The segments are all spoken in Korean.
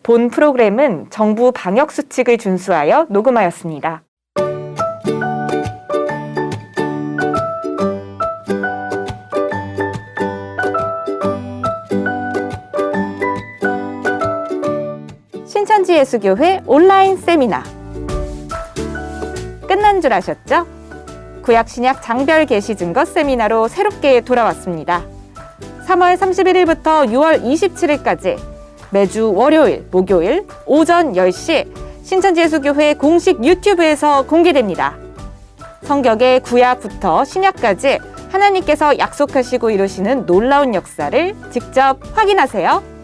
본 프로그램은 정부 방역수칙을 준수하여 녹음하였습니다. 신천지예수교회 온라인 세미나. 끝난 줄 아셨죠? 구약신약 장별 계시 증거 세미나로 새롭게 돌아왔습니다. 3월 31일부터 6월 27일까지 매주 월요일, 목요일 오전 10시 신천지예수교회 공식 유튜브에서 공개됩니다. 성경의 구약부터 신약까지 하나님께서 약속하시고 이루시는 놀라운 역사를 직접 확인하세요.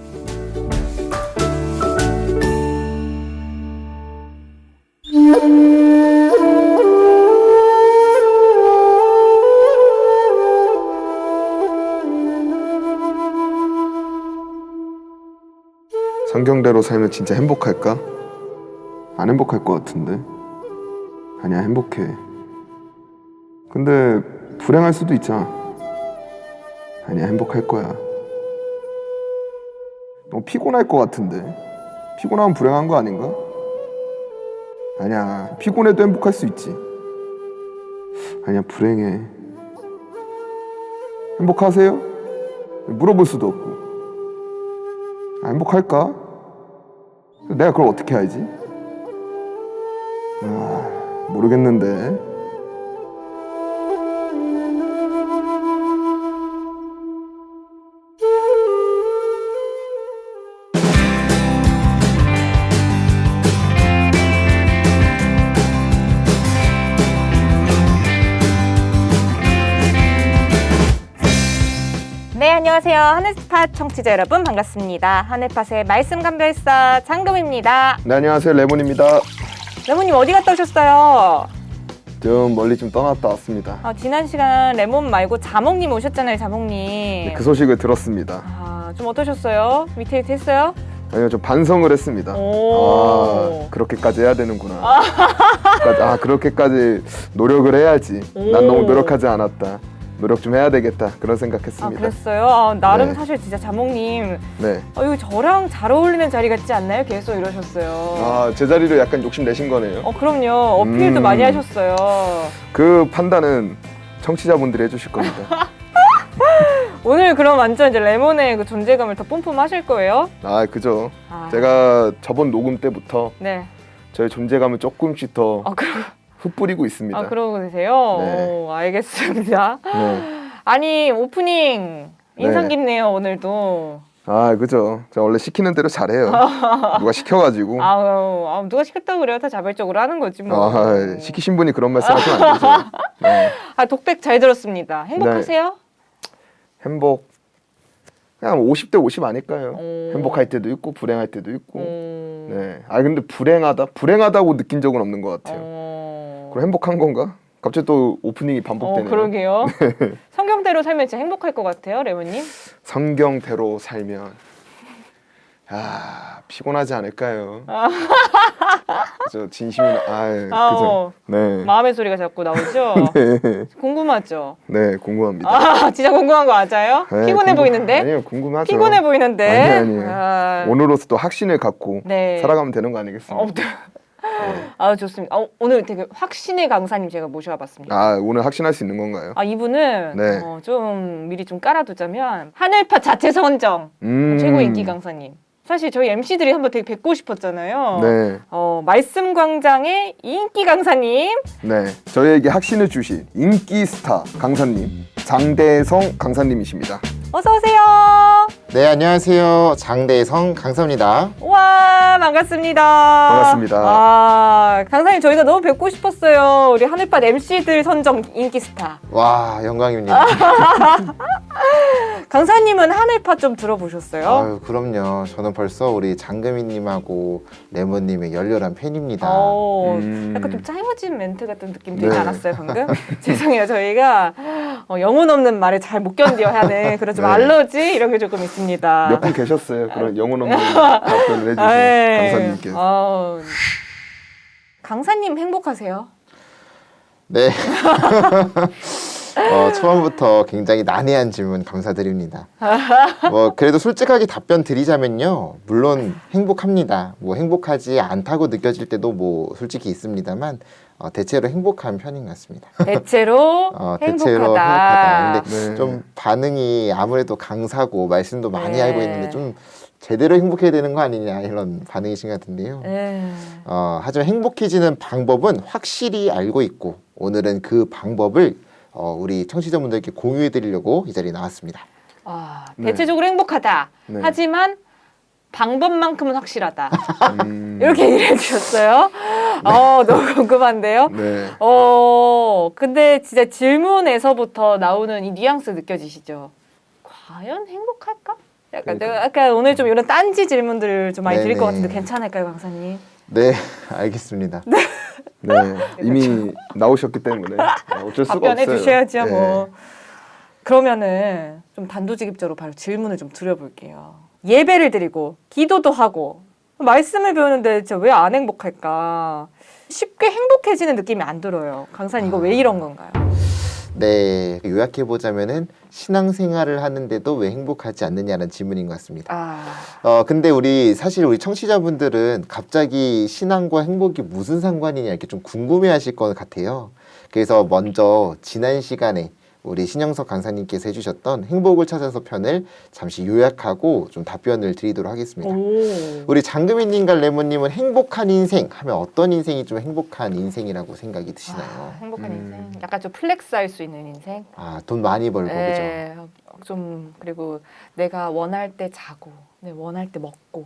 성경대로 살면 진짜 행복할까? 안 행복할 것 같은데. 아니야, 행복해. 근데 불행할 수도 있잖아. 아니야, 행복할 거야. 너무 피곤할 것 같은데. 피곤하면 불행한 거 아닌가? 아니야, 피곤해도 행복할 수 있지. 아니야, 불행해. 행복하세요? 물어볼 수도 없고. 아, 행복할까? 내가 그걸 어떻게 알지? 모르겠는데. 네, 안녕하세요. 하늘팟 청취자 여러분 반갑습니다. 하늘팟의 말씀 감별사 장금입니다. 네, 안녕하세요. 레몬입니다. 레몬님 어디 갔다 오셨어요? 좀 멀리 좀 떠났다 왔습니다. 지난 시간 레몬 말고 자몽님 오셨잖아요, 자몽님. 네, 그 소식을 들었습니다. 좀 어떠셨어요? 위태위태 했어요? 아니요, 좀 반성을 했습니다. 그렇게까지 해야 되는구나. 그렇게까지 노력을 해야지. 난 너무 노력하지 않았다. 노력 좀 해야 되겠다. 그런 생각했습니다. 그랬어요? 나름 네. 사실 진짜 자몽님 네. 이거 저랑 잘 어울리는 자리 같지 않나요? 계속 이러셨어요. 제 자리를 약간 욕심 내신 거네요. 그럼요. 어필도 많이 하셨어요. 그 판단은 청취자분들이 해주실 겁니다. 오늘 그럼 완전 이제 레몬의 그 존재감을 더 뿜뿜하실 거예요? 그죠. 제가 저번 녹음 때부터 네. 저의 존재감을 조금씩 더 흩뿌리고 있습니다. 그러고 계세요? 네. 알겠습니다. 네. 아니, 오프닝 인상 깊네요, 오늘도. 그죠. 제가 원래 시키는 대로 잘해요. 누가 시켜가지고. 누가 시켰다고 그래요? 다 자발적으로 하는 거지 뭐. 시키신 분이 그런 말씀 하시면 안 되죠. 네. 독백 잘 들었습니다. 행복하세요? 행복. 그냥 50대 50 아닐까요? 행복할 때도 있고 불행할 때도 있고. 네. 근데 불행하다고 느낀 적은 없는 것 같아요. 그럼 행복한 건가? 갑자기 또 오프닝이 반복되네요. 그러게요. 성경대로 살면 진짜 행복할 것 같아요, 레몬님. 성경대로 살면 피곤하지 않을까요? 그죠, 진심이 그죠. 네. 마음의 소리가 자꾸 나오죠. 네. 궁금하죠. 네, 궁금합니다. 진짜 궁금한 거 맞아요? 네, 피곤해 보이는데? 아니요, 궁금하죠. 피곤해 보이는데? 아니에요. 오늘로서 또 확신을 갖고 살아가면 되는 거 아니겠습니까? 좋습니다. 오늘 되게 확신의 강사님 제가 모셔와봤습니다. 오늘 확신할 수 있는 건가요? 이분은 좀 미리 좀 깔아두자면 하늘팟 자체 선정 최고 인기 강사님. 사실 저희 MC들이 한번 되게 뵙고 싶었잖아요. 네. 말씀 광장의 인기 강사님. 네. 저희에게 확신을 주신 인기 스타 강사님 장대성 강사님이십니다. 어서 오세요. 네, 안녕하세요. 장대성 강사입니다. 와, 반갑습니다. 반갑습니다. 강사님 저희가 너무 뵙고 싶었어요. 우리 하늘밭 MC들 선정 인기 스타. 와, 영광입니다. 강사님은 하늘팟 좀 들어보셨어요? 그럼요. 저는 벌써 우리 장금이님하고 레몬님의 열렬한 팬입니다. 약간 좀 짜여진 멘트 같은 느낌 들지 네. 않았어요, 방금? 죄송해요. 저희가 영혼 없는 말을 잘 못 견뎌 하는 그런 좀 네. 알러지 이런 게 조금 있습니다. 몇 분 계셨어요. 그런 영혼 없는 답변을 해주신 강사님께서. 강사님 행복하세요? 네. 초반부터 굉장히 난해한 질문 감사드립니다. 그래도 솔직하게 답변 드리자면요. 물론 행복합니다. 뭐 행복하지 않다고 느껴질 때도 뭐 솔직히 있습니다만 대체로 행복한 편인 것 같습니다. 대체로 대체로 행복하다. 근데 네. 좀 반응이 아무래도 강사고 말씀도 많이 네. 알고 있는데 좀 제대로 행복해야 되는 거 아니냐 이런 반응이신 것 같은데요. 네. 하지만 행복해지는 방법은 확실히 알고 있고 오늘은 그 방법을 우리 청취자분들께 공유해 드리려고 이 자리에 나왔습니다. 네. 대체적으로 행복하다. 네. 하지만 방법만큼은 확실하다. 음, 이렇게 얘기를 해주셨어요. 너무 궁금한데요. 네. 근데 진짜 질문에서부터 나오는 이 뉘앙스 느껴지시죠? 과연 행복할까? 약간 그러니까요. 내가 아까 오늘 좀 이런 딴지 질문들을 좀 많이 드릴 것 네네. 같은데 괜찮을까요, 강사님? 네, 알겠습니다. 네. 이미 나오셨기 때문에 어쩔 수가 답변해 없어요. 주셔야죠, 네. 뭐. 그러면은 좀 단도직입적으로 바로 질문을 좀 드려볼게요. 예배를 드리고 기도도 하고 말씀을 배우는데 진짜 왜 안 행복할까? 쉽게 행복해지는 느낌이 안 들어요. 강사님 이거 왜 이런 건가요? 네, 요약해 보자면은 신앙생활을 하는데도 왜 행복하지 않느냐는 질문인 것 같습니다. 근데 사실 우리 청취자분들은 갑자기 신앙과 행복이 무슨 상관이냐 이렇게 좀 궁금해하실 것 같아요. 그래서 먼저 지난 시간에 우리 신영석 강사님께서 해주셨던 행복을 찾아서 편을 잠시 요약하고 좀 답변을 드리도록 하겠습니다. 우리 장금희님과 레몬님은 행복한 인생 하면 어떤 인생이 좀 행복한 인생이라고 생각이 드시나요? 행복한 인생. 약간 좀 플렉스할 수 있는 인생. 돈 많이 벌고 네, 좀 그리고 내가 원할 때 자고, 원할 때 먹고.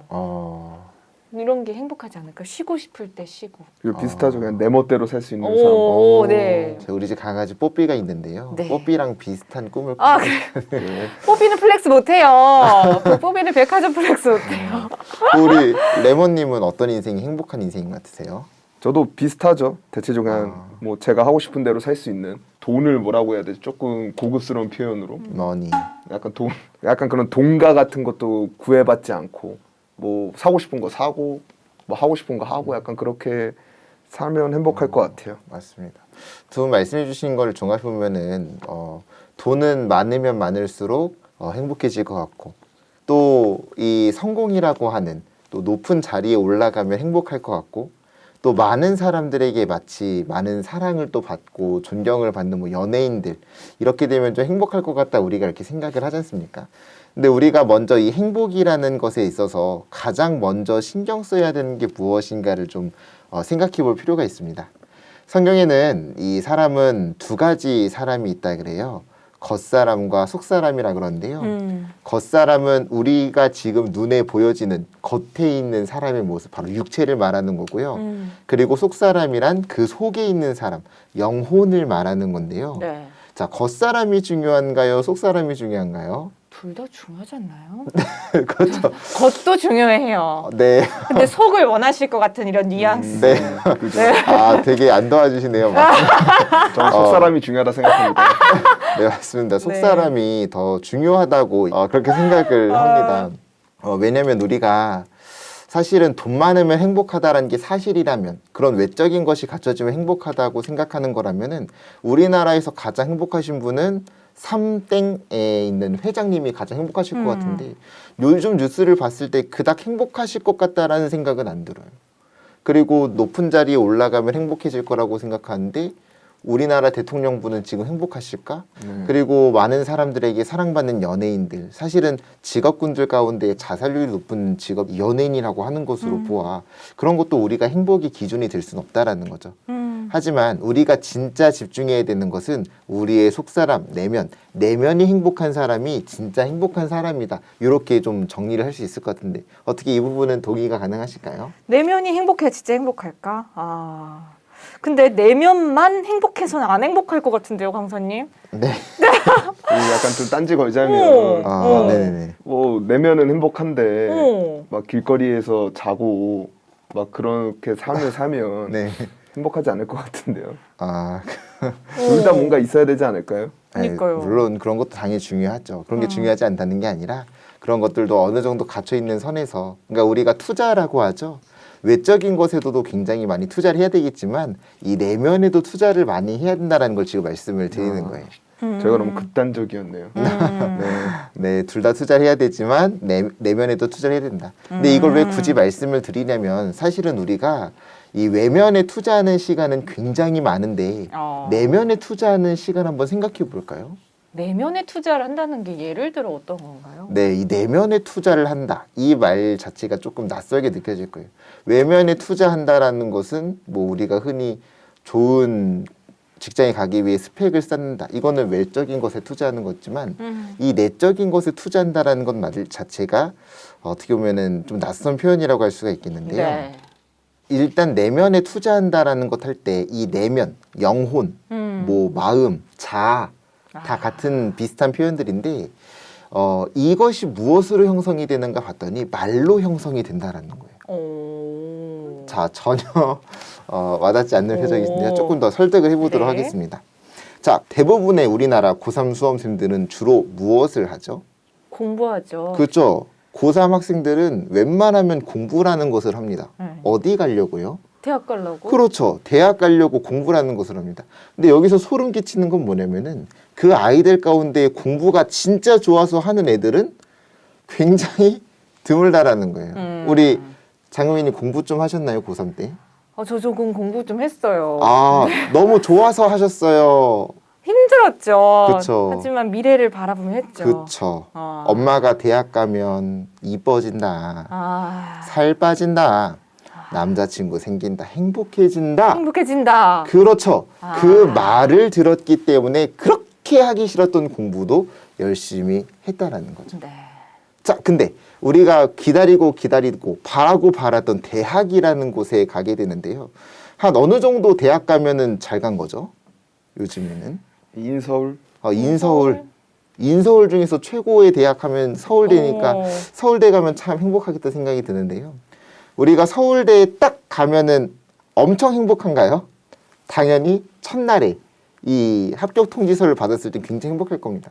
이런 게 행복하지 않을까? 쉬고 싶을 때 쉬고. 이거 비슷하죠. 그냥 내 멋대로 살 수 있는 삶. 네. 그죠? 우리 집 강아지 뽀삐가 있는데요. 네. 뽀삐랑 비슷한 꿈을 그래요? 뽀삐는 플렉스 못해요. 뽀삐는 백화점 플렉스 못해요. 우리 레몬님은 어떤 인생이 행복한 인생인 것 같으세요? 저도 비슷하죠. 대체적으로 그냥 뭐 제가 하고 싶은 대로 살 수 있는 돈을 뭐라고 해야 되지? 조금 고급스러운 표현으로 머니. 약간 그런 동가 같은 것도 구애받지 않고 뭐 사고 싶은 거 사고 뭐 하고 싶은 거 하고 약간 그렇게 살면 행복할 것 같아요. 맞습니다. 두 분 말씀해 주신 걸 종합해 보면은 돈은 많으면 많을수록 행복해질 것 같고 또 이 성공이라고 하는 또 높은 자리에 올라가면 행복할 것 같고 또 많은 사람들에게 마치 많은 사랑을 또 받고 존경을 받는 뭐 연예인들 이렇게 되면 좀 행복할 것 같다 우리가 이렇게 생각을 하지 않습니까? 근데 우리가 먼저 이 행복이라는 것에 있어서 가장 먼저 신경 써야 되는 게 무엇인가를 좀 생각해 볼 필요가 있습니다. 성경에는 이 사람은 두 가지 사람이 있다 그래요. 겉사람과 속사람이라 그러는데요. 겉사람은 우리가 지금 눈에 보여지는 겉에 있는 사람의 모습, 바로 육체를 말하는 거고요. 그리고 속사람이란 그 속에 있는 사람, 영혼을 말하는 건데요. 네. 자, 겉사람이 중요한가요? 속사람이 중요한가요? 둘 다 중요하지 않나요? 그렇죠. 겉도 중요해요. 네. 근데 속을 원하실 것 같은 이런 뉘앙스. 네. 그죠? 되게 안 도와주시네요. 저는 속사람이 중요하다 생각합니다. 네, 맞습니다. 속사람이 더 중요하다고 그렇게 생각을 합니다. 왜냐면 우리가 사실은 돈 많으면 행복하다라는 게 사실이라면 그런 외적인 것이 갖춰지면 행복하다고 생각하는 거라면은 우리나라에서 가장 행복하신 분은 삼땡에 있는 회장님이 가장 행복하실 것 같은데 요즘 뉴스를 봤을 때 그닥 행복하실 것 같다라는 생각은 안 들어요. 그리고 높은 자리에 올라가면 행복해질 거라고 생각하는데 우리나라 대통령분은 지금 행복하실까? 그리고 많은 사람들에게 사랑받는 연예인들 사실은 직업군들 가운데 자살률이 높은 직업이 연예인이라고 하는 것으로 보아 그런 것도 우리가 행복의 기준이 될 수는 없다라는 거죠. 하지만 우리가 진짜 집중해야 되는 것은 우리의 속사람, 내면이 행복한 사람이 진짜 행복한 사람이다. 이렇게 좀 정리를 할 수 있을 것 같은데 어떻게 이 부분은 동의가 가능하실까요? 내면이 행복해 진짜 행복할까? 근데 내면만 행복해서는 안 행복할 것 같은데요, 강사님? 네. 약간 좀 딴지 걸자면 네네네. 뭐 내면은 행복한데 막 길거리에서 자고 막 그렇게 삶을 사면 네. 행복하지 않을 것 같은데요. 둘 둘 다 뭔가 있어야 되지 않을까요? 그러니까요. 물론 그런 것도 당연히 중요하죠. 그런 게 중요하지 않다는 게 아니라 그런 것들도 어느 정도 갇혀 있는 선에서 그러니까 우리가 투자라고 하죠. 외적인 것에도 굉장히 많이 투자를 해야 되겠지만 이 내면에도 투자를 많이 해야 된다는 걸 지금 말씀을 드리는 거예요. 제가 너무 극단적이었네요. 네. 네, 둘 다 투자를 해야 되지만 내면에도 투자를 해야 된다. 근데 이걸 왜 굳이 말씀을 드리냐면 사실은 우리가 이 외면에 투자하는 시간은 굉장히 많은데 내면에 투자하는 시간 한번 생각해 볼까요? 내면에 투자를 한다는 게 예를 들어 어떤 건가요? 네, 이 내면에 투자를 한다. 이 말 자체가 조금 낯설게 느껴질 거예요. 외면에 투자한다라는 것은 뭐 우리가 흔히 좋은 직장에 가기 위해 스펙을 쌓는다. 이거는 외적인 것에 투자하는 거지만 이 내적인 것에 투자한다라는 것 말 자체가 어떻게 보면은 좀 낯선 표현이라고 할 수가 있겠는데요. 네. 일단 내면에 투자한다라는 것 할 때 이 내면, 영혼, 뭐 마음, 자아 다 같은 비슷한 표현들인데 이것이 무엇으로 형성이 되는가 봤더니 말로 형성이 된다라는 거예요. 자, 전혀 와닿지 않는 표정이신데요. 조금 더 설득을 해보도록 네. 하겠습니다. 자, 대부분의 우리나라 고3 수험생들은 주로 무엇을 하죠? 공부하죠. 그렇죠. 고3 학생들은 웬만하면 공부라는 것을 합니다. 네. 어디 가려고요? 대학 가려고? 그렇죠. 대학 가려고 공부라는 것을 합니다. 근데 여기서 소름 끼치는 건 뭐냐면은 그 아이들 가운데 공부가 진짜 좋아서 하는 애들은 굉장히 드물다라는 거예요. 우리 장우민이 공부 좀 하셨나요, 고3 때? 저 조금 공부 좀 했어요. 아, 너무 좋아서 하셨어요. 힘들었죠. 그쵸. 하지만 미래를 바라보면 했죠. 그쵸. 엄마가 대학 가면 이뻐진다. 살 빠진다. 남자친구 생긴다. 행복해진다. 행복해진다. 그렇죠. 그 말을 들었기 때문에 그렇게 하기 싫었던 공부도 열심히 했다라는 거죠. 네. 자, 근데 우리가 기다리고 바라고 바랐던 대학이라는 곳에 가게 되는데요. 한 어느 정도 대학 가면은 잘 간 거죠? 요즘에는 인서울. 인서울 중에서 최고의 대학 하면 서울대니까 서울대 가면 참 행복하겠다 생각이 드는데요. 우리가 서울대에 딱 가면은 엄청 행복한가요? 당연히 첫날에 이 합격 통지서를 받았을 때 굉장히 행복할 겁니다.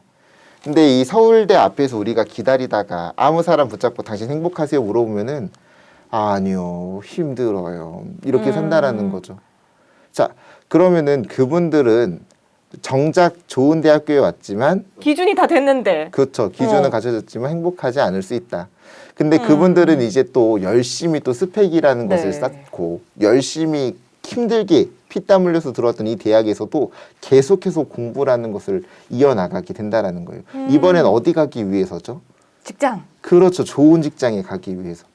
근데 이 서울대 앞에서 우리가 기다리다가 아무 사람 붙잡고 당신 행복하세요 물어보면은 아니요, 힘들어요. 이렇게 산다라는 거죠. 자, 그러면은 그분들은 정작 좋은 대학교에 왔지만 기준이 다 됐는데. 그렇죠. 기준은 갖춰졌지만 행복하지 않을 수 있다. 근데 그분들은 이제 또 열심히 또 스펙이라는 네. 것을 쌓고 열심히 힘들게 피땀 흘려서 들어왔던 이 대학에서도 계속해서 공부라는 것을 이어나가게 된다라는 거예요. 이번엔 어디 가기 위해서죠? 직장. 그렇죠. 좋은 직장에 가기 위해서.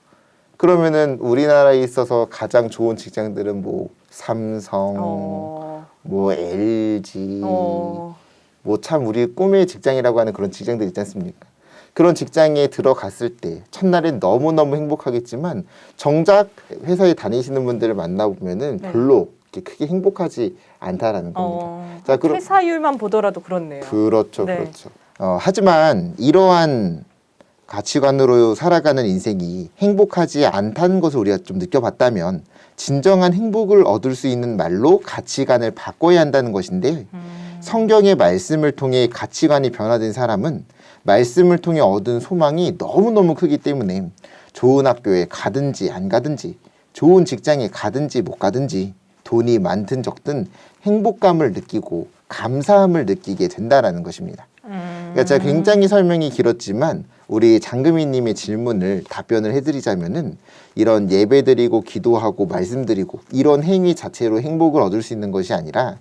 그러면은 우리나라에 있어서 가장 좋은 직장들은 뭐 삼성, 뭐 LG, 뭐 참 우리 꿈의 직장이라고 하는 그런 직장들 있지 않습니까? 그런 직장에 들어갔을 때 첫날엔 너무너무 행복하겠지만 정작 회사에 다니시는 분들을 만나보면은 네. 별로 이렇게 크게 행복하지 않다라는 겁니다. 자, 그럼 퇴사율만 보더라도 그렇네요. 그렇죠, 네. 그렇죠. 하지만 이러한 가치관으로 살아가는 인생이 행복하지 않다는 것을 우리가 좀 느껴봤다면 진정한 행복을 얻을 수 있는 말로 가치관을 바꿔야 한다는 것인데 성경의 말씀을 통해 가치관이 변화된 사람은 말씀을 통해 얻은 소망이 너무너무 크기 때문에 좋은 학교에 가든지 안 가든지 좋은 직장에 가든지 못 가든지 돈이 많든 적든 행복감을 느끼고 감사함을 느끼게 된다라는 것입니다. 그러니까 제가 굉장히 설명이 길었지만 우리 장금희님의 질문을 답변을 해드리자면은 이런 예배드리고 기도하고 말씀드리고 이런 행위 자체로 행복을 얻을 수 있는 것이 아니라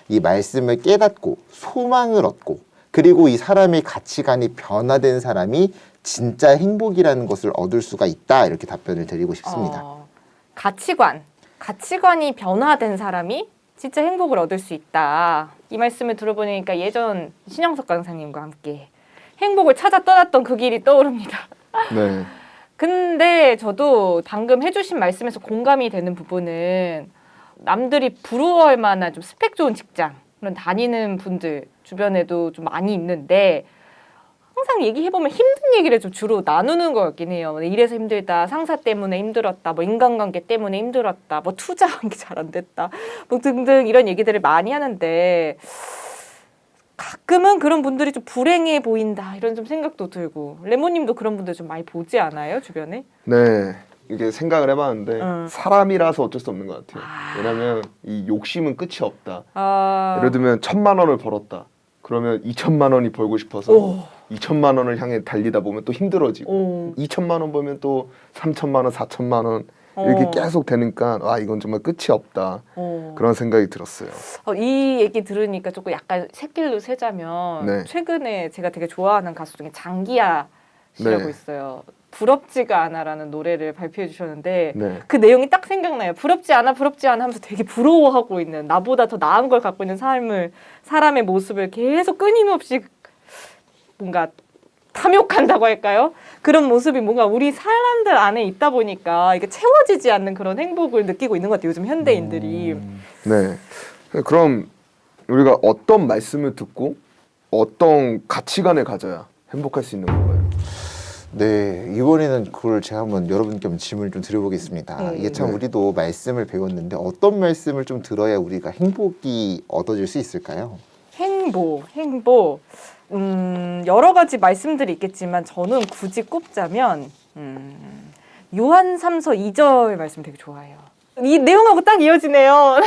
이 말씀을 깨닫고 소망을 얻고 그리고 이 사람의 가치관이 변화된 사람이 진짜 행복이라는 것을 얻을 수가 있다 이렇게 답변을 드리고 싶습니다. 가치관이 변화된 사람이 진짜 행복을 얻을 수 있다. 이 말씀을 들어보니까 예전 신영석 강사님과 함께 행복을 찾아 떠났던 그 길이 떠오릅니다. 네. 근데 저도 방금 해주신 말씀에서 공감이 되는 부분은 남들이 부러워할 만한 좀 스펙 좋은 직장 그런 다니는 분들 주변에도 좀 많이 있는데 항상 얘기해보면 힘든 얘기를 좀 주로 나누는 것 같긴 해요. 이래서 힘들다, 상사 때문에 힘들었다, 뭐 인간관계 때문에 힘들었다, 뭐 투자한 게 잘 안 됐다, 뭐 등등 이런 얘기들을 많이 하는데 가끔은 그런 분들이 좀 불행해 보인다 이런 좀 생각도 들고 레모님도 그런 분들 좀 많이 보지 않아요 주변에? 네. 이게 생각을 해봤는데 사람이라서 어쩔 수 없는 것 같아요. 왜냐면 이 욕심은 끝이 없다. 예를 들면 1,000만 원을 벌었다. 그러면 2천만 원이 벌고 싶어서 오. 2천만 원을 향해 달리다 보면 또 힘들어지고 오. 2천만 원 벌면 또 3천만 원, 4천만 원 이렇게 계속 되니까 아 이건 정말 끝이 없다 그런 생각이 들었어요. 이 얘기 들으니까 조금 약간 새길로 새자면 네. 최근에 제가 되게 좋아하는 가수 중에 장기하 씨라고 네. 있어요. 부럽지가 않아라는 노래를 발표해 주셨는데 네. 그 내용이 딱 생각나요. 부럽지 않아 하면서 되게 부러워하고 있는 나보다 더 나은 걸 갖고 있는 사람의 모습을 계속 끊임없이 뭔가 탐욕한다고 할까요? 그런 모습이 뭔가 우리 사람들 안에 있다 보니까 이게 채워지지 않는 그런 행복을 느끼고 있는 것 같아요. 요즘 현대인들이. 네. 그럼 우리가 어떤 말씀을 듣고 어떤 가치관을 가져야 행복할 수 있는 건가요? 네, 이번에는 그걸 제가 한번 여러분께 한번 질문을 좀 드려보겠습니다. 네. 이게 참 네. 우리도 말씀을 배웠는데 어떤 말씀을 좀 들어야 우리가 행복이 얻어질 수 있을까요? 행복. 여러 가지 말씀들이 있겠지만 저는 굳이 꼽자면 요한 3서 2절 말씀 되게 좋아해요. 이 내용하고 딱 이어지네요.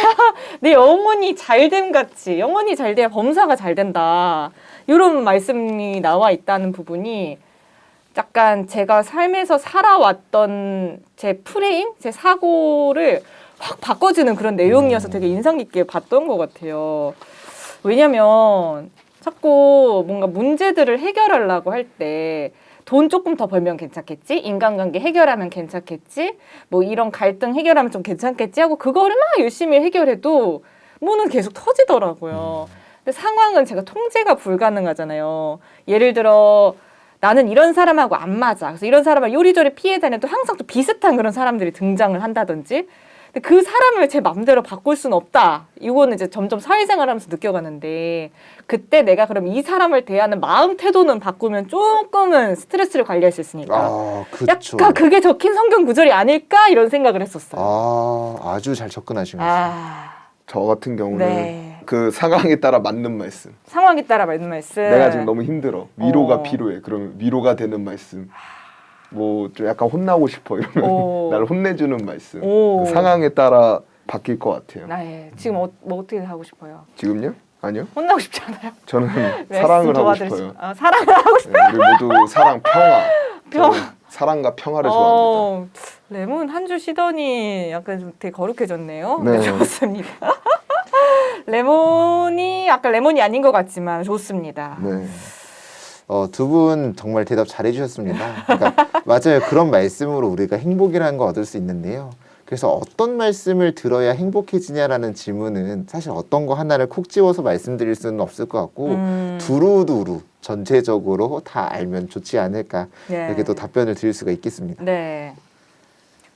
내 영혼이 잘됨 같이 영혼이 잘 돼야 범사가 잘 된다. 이런 말씀이 나와 있다는 부분이 약간 제가 삶에서 살아왔던 제 프레임, 제 사고를 확 바꿔주는 그런 내용이어서 되게 인상 깊게 봤던 것 같아요. 왜냐면 자꾸 뭔가 문제들을 해결하려고 할 때 돈 조금 더 벌면 괜찮겠지? 인간관계 해결하면 괜찮겠지? 뭐 이런 갈등 해결하면 좀 괜찮겠지? 하고 그거를 막 열심히 해결해도 뭐는 계속 터지더라고요. 근데 상황은 제가 통제가 불가능하잖아요. 예를 들어 나는 이런 사람하고 안 맞아. 그래서 이런 사람을 요리조리 피해 다녀도 항상 또 비슷한 그런 사람들이 등장을 한다든지. 근데 그 사람을 제 맘대로 바꿀 수는 없다. 이거는 이제 점점 사회생활하면서 느껴가는데 그때 내가 그럼 이 사람을 대하는 마음 태도는 바꾸면 조금은 스트레스를 관리할 수 있으니까. 아, 그렇죠. 약간 그게 적힌 성경 구절이 아닐까 이런 생각을 했었어요. 아주 잘 접근하신 것 같습니다. 저 같은 경우는 네. 그 상황에 따라 맞는 말씀. 상황에 따라 맞는 말씀. 내가 지금 너무 힘들어. 위로가 어. 필요해. 그러면 위로가 되는 말씀. 뭐 좀 약간 혼나고 싶어 이러면 오. 나를 혼내주는 말씀. 오. 그 상황에 따라 바뀔 것 같아요. 네. 지금 뭐 어떻게 하고 싶어요? 지금요? 아니요. 혼나고 싶지 않아요? 저는 네, 사랑을 하고 도와드리시- 싶어요. 아, 사랑을 하고 싶어요. 네, 우리 모두 사랑, 평화. 평화. 저는 사랑과 평화를 좋아합니다. 레몬 한 줄 쉬더니 약간 좀 되게 거룩해졌네요. 네. 네, 좋습니다. 레몬이 아까 레몬이 아닌 것 같지만 좋습니다. 네. 두 분 정말 대답 잘해주셨습니다. 그러니까 맞아요. 그런 말씀으로 우리가 행복이라는 걸 얻을 수 있는데요. 그래서 어떤 말씀을 들어야 행복해지냐라는 질문은 사실 어떤 거 하나를 콕 집어서 말씀드릴 수는 없을 것 같고 두루두루 전체적으로 다 알면 좋지 않을까 네. 이렇게 또 답변을 드릴 수가 있겠습니다. 네.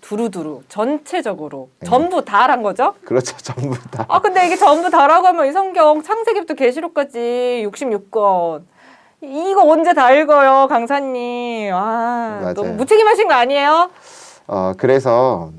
두루두루 전체적으로 네. 전부 다란 거죠? 그렇죠. 전부 다. 아 근데 이게 전부 다라고 하면 이 성경 창세기부터 계시록까지 66권 이거 언제 다 읽어요, 강사님? 아 맞아요. 너무 무책임하신 거 아니에요? 그래서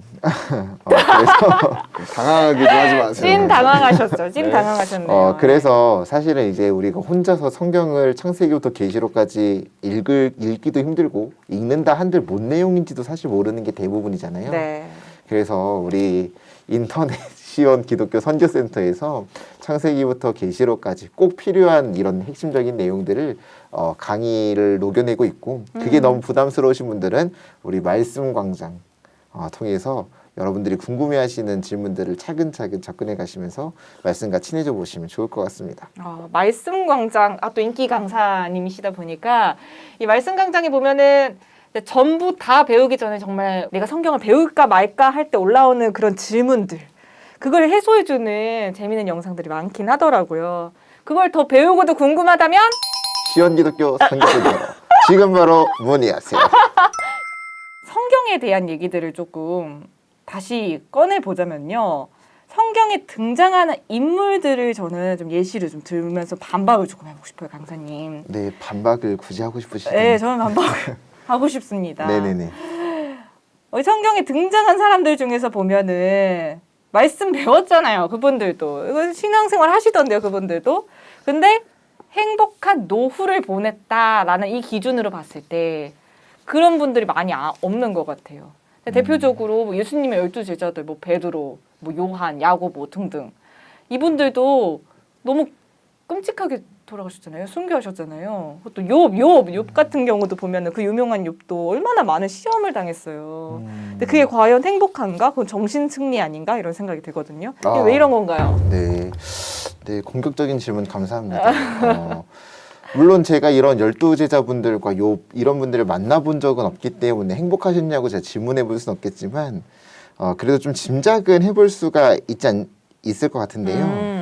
당황하기도 하지 마세요. 찐 당황하셨죠. 찐 네. 당황하셨네요. 그래서 사실은 이제 우리가 혼자서 성경을 창세기부터 계시록까지 읽기도 힘들고 읽는다 한들 뭔 내용인지도 사실 모르는 게 대부분이잖아요. 네. 그래서 우리 인터넷 시원 기독교 선교센터에서 창세기부터 계시록까지 꼭 필요한 이런 핵심적인 내용들을 강의를 녹여내고 있고 그게 너무 부담스러우신 분들은 우리 말씀 광장 통해서 여러분들이 궁금해하시는 질문들을 차근차근 접근해 가시면서 말씀과 친해져 보시면 좋을 것 같습니다. 말씀 광장, 또 인기 강사님이시다 보니까 이 말씀 광장에 보면은 전부 다 배우기 전에 정말 내가 성경을 배울까 말까 할 때 올라오는 그런 질문들, 그걸 해소해주는 재미있는 영상들이 많긴 하더라고요. 그걸 더 배우고도 궁금하다면 시원 기독교 선교센터 지금 바로 문의하세요. 성경에 대한 얘기들을 조금 다시 꺼내보자면요. 성경에 등장하는 인물들을 저는 좀 예시를 좀 들면서 반박을 조금 해보고 싶어요, 강사님. 네, 반박을 굳이 하고 싶으시다면. 네, 저는 반박을 하고 싶습니다. 네네네. 성경에 등장한 사람들 중에서 보면은 말씀 배웠잖아요, 그분들도. 이거 신앙생활 하시던데요, 그분들도. 근데 행복한 노후를 보냈다라는 이 기준으로 봤을 때 그런 분들이 많이 없는 것 같아요. 대표적으로 뭐 예수님의 12제자들, 뭐 베드로, 뭐 요한, 야고보 등등 이분들도 너무 끔찍하게 돌아가셨잖아요. 순교하셨잖아요. 또 욥 같은 경우도 보면은 그 유명한 욥도 얼마나 많은 시험을 당했어요. 근데 그게 과연 행복한가? 그건 정신 승리 아닌가? 이런 생각이 들거든요. 이게 왜 이런 건가요? 네, 네, 공격적인 질문 감사합니다. 물론 제가 이런 12제자분들과 이런 분들을 만나본 적은 없기 때문에 행복하셨냐고 제가 질문해 볼 수는 없겠지만 그래도 좀 짐작은 해볼 수가 있을 것 같은데요.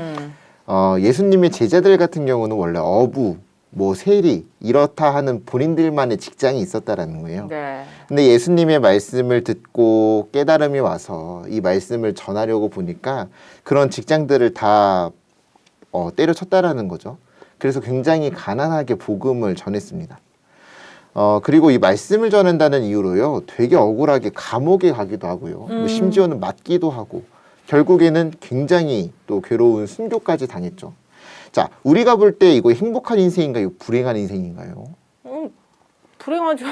예수님의 제자들 같은 경우는 원래 어부, 뭐 세리 이렇다 하는 본인들만의 직장이 있었다라는 거예요. 네. 근데 예수님의 말씀을 듣고 깨달음이 와서 이 말씀을 전하려고 보니까 그런 직장들을 다 때려쳤다라는 거죠. 그래서 굉장히 가난하게 복음을 전했습니다. 그리고 이 말씀을 전한다는 이유로요, 되게 억울하게 감옥에 가기도 하고요. 뭐 심지어는 맞기도 하고, 결국에는 굉장히 또 괴로운 순교까지 당했죠. 자, 우리가 볼 때 이거 행복한 인생인가요? 불행한 인생인가요? 불행하죠.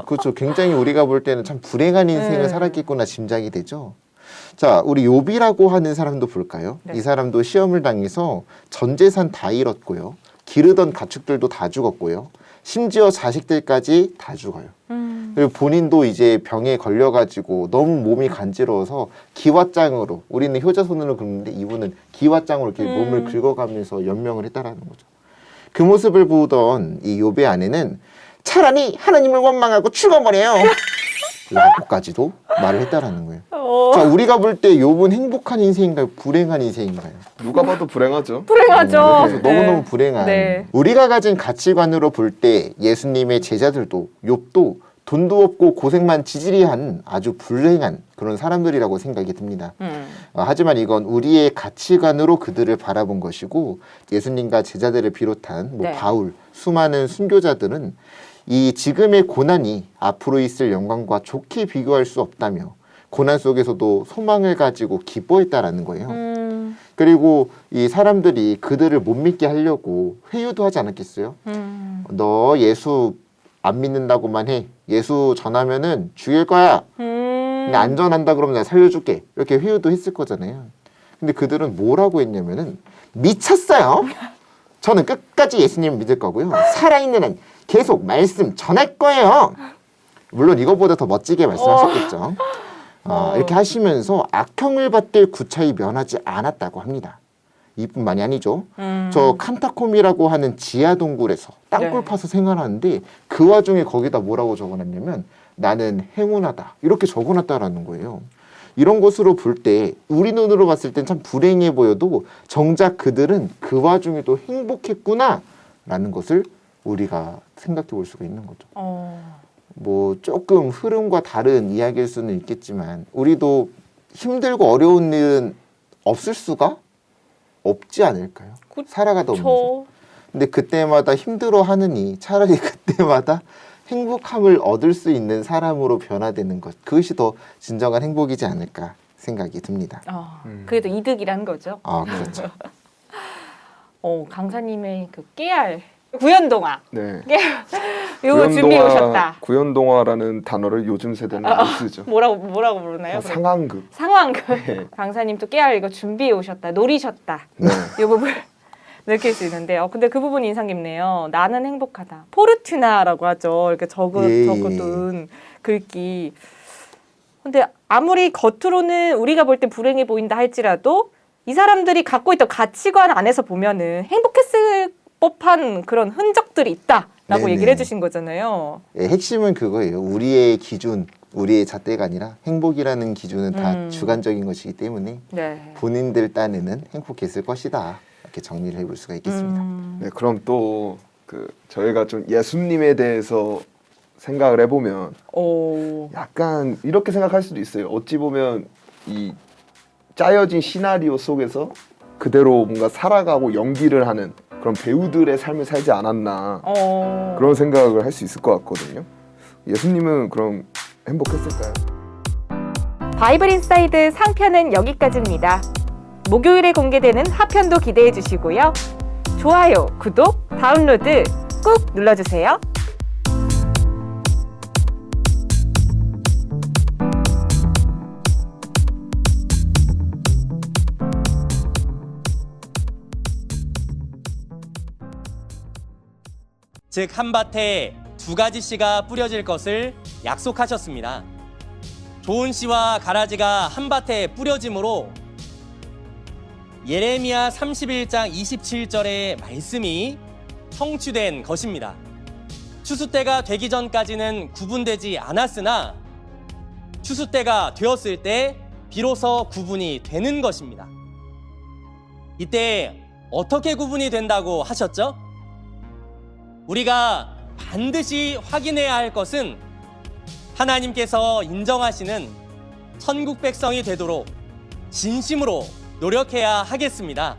그렇죠. 굉장히 우리가 볼 때는 참 불행한 인생을 살았겠구나 짐작이 되죠. 자, 우리 욥이라고 하는 사람도 볼까요? 네. 이 사람도 시험을 당해서 전 재산 다 잃었고요. 기르던 가축들도 다 죽었고요. 심지어 자식들까지 다 죽어요. 그리고 본인도 이제 병에 걸려가지고 너무 몸이 간지러워서 기왓장으로, 우리는 효자손으로 긁는데 이분은 기왓장으로 이렇게 몸을 긁어가면서 연명을 했다라는 거죠. 그 모습을 보던 이 욥의 아내는 차라리 하나님을 원망하고 죽어버려요 라고까지도 말을 했다라는 거예요. 자, 우리가 볼 때 욥은 행복한 인생인가요? 불행한 인생인가요? 누가 봐도 불행하죠. 불행하죠. 그래서 너무너무 불행한. 네. 우리가 가진 가치관으로 볼 때 예수님의 제자들도 욥도 돈도 없고 고생만 지지리한 아주 불행한 그런 사람들이라고 생각이 듭니다. 하지만 이건 우리의 가치관으로 그들을 바라본 것이고, 예수님과 제자들을 비롯한 뭐 네. 바울, 수많은 순교자들은 이 지금의 고난이 앞으로 있을 영광과 좋게 비교할 수 없다며 고난 속에서도 소망을 가지고 기뻐했다라는 거예요. 그리고 이 사람들이 그들을 못 믿게 하려고 회유도 하지 않았겠어요? 너 예수 안 믿는다고만 해. 예수 전하면은 죽일 거야. 근데 안 전한다 그러면 내가 살려줄게. 이렇게 회유도 했을 거잖아요. 근데 그들은 뭐라고 했냐면은 미쳤어요. 저는 끝까지 예수님을 믿을 거고요. 살아있는 한 계속 말씀 전할 거예요. 물론 이거보다 더 멋지게 말씀하셨겠죠. 이렇게 하시면서 악형을 받들 구차히 면하지 않았다고 합니다. 이뿐만이 아니죠. 저 칸타콤이라고 하는 지하 동굴에서 땅굴 네. 파서 생활하는데 그 와중에 거기다 뭐라고 적어놨냐면 나는 행운하다 이렇게 적어놨다라는 거예요. 이런 것으로 볼 때 우리 눈으로 봤을 땐 참 불행해 보여도 정작 그들은 그 와중에도 행복했구나라는 것을 우리가 생각해 볼 수가 있는 거죠. 뭐 조금 흐름과 다른 이야기일 수는 있겠지만 우리도 힘들고 어려운 일은 없을 수가 없지 않을까요? 살아가다 보면서. 근데 그때마다 힘들어하느니 차라리 그때마다 행복함을 얻을 수 있는 사람으로 변화되는 것, 그것이 더 진정한 행복이지 않을까 생각이 듭니다. 그게 더 이득이라는 거죠. 그렇죠. 강사님의 그 깨알 구연동화. 네. 이거 준비해 오셨다. 구연동화라는 단어를 요즘 세대는 못 쓰죠. 뭐라고 부르나요? 상황극. 상황극. 네. 강사님 또 깨알 이거 준비해 오셨다. 노리셨다. 네. 이 부분 느낄 수 있는데요. 근데 그 부분이 인상 깊네요. 나는 행복하다. 포르투나라고 하죠. 이렇게 적어둔 글귀. 근데 아무리 겉으로는 우리가 볼 때 불행해 보인다 할지라도 이 사람들이 갖고 있던 가치관 안에서 보면은 행복했을 법한 그런 흔적들이 있다라고 네네. 얘기를 해주신 거잖아요. 네, 핵심은 그거예요. 우리의 기준, 우리의 잣대가 아니라 행복이라는 기준은 다 주관적인 것이기 때문에 네. 본인들 딴에는 행복했을 것이다. 이렇게 정리를 해볼 수가 있겠습니다. 네, 그럼 또 저희가 좀 예수님에 대해서 생각을 해보면 약간 이렇게 생각할 수도 있어요. 어찌 보면 이 짜여진 시나리오 속에서 그대로 뭔가 살아가고 연기를 하는 그런 배우들의 삶을 살지 않았나 그런 생각을 할 수 있을 것 같거든요. 예수님은 그럼 행복했을까요? 바이블 인사이드 상편은 여기까지입니다. 목요일에 공개되는 하편도 기대해 주시고요. 좋아요, 구독, 다운로드 꾹 눌러주세요. 즉 한 밭에 2가지 씨가 뿌려질 것을 약속하셨습니다. 좋은 씨와 가라지가 한 밭에 뿌려짐으로 예레미야 31장 27절의 말씀이 성취된 것입니다. 추수 때가 되기 전까지는 구분되지 않았으나 추수 때가 되었을 때 비로소 구분이 되는 것입니다. 이때 어떻게 구분이 된다고 하셨죠? 우리가 반드시 확인해야 할 것은 하나님께서 인정하시는 천국 백성이 되도록 진심으로 노력해야 하겠습니다.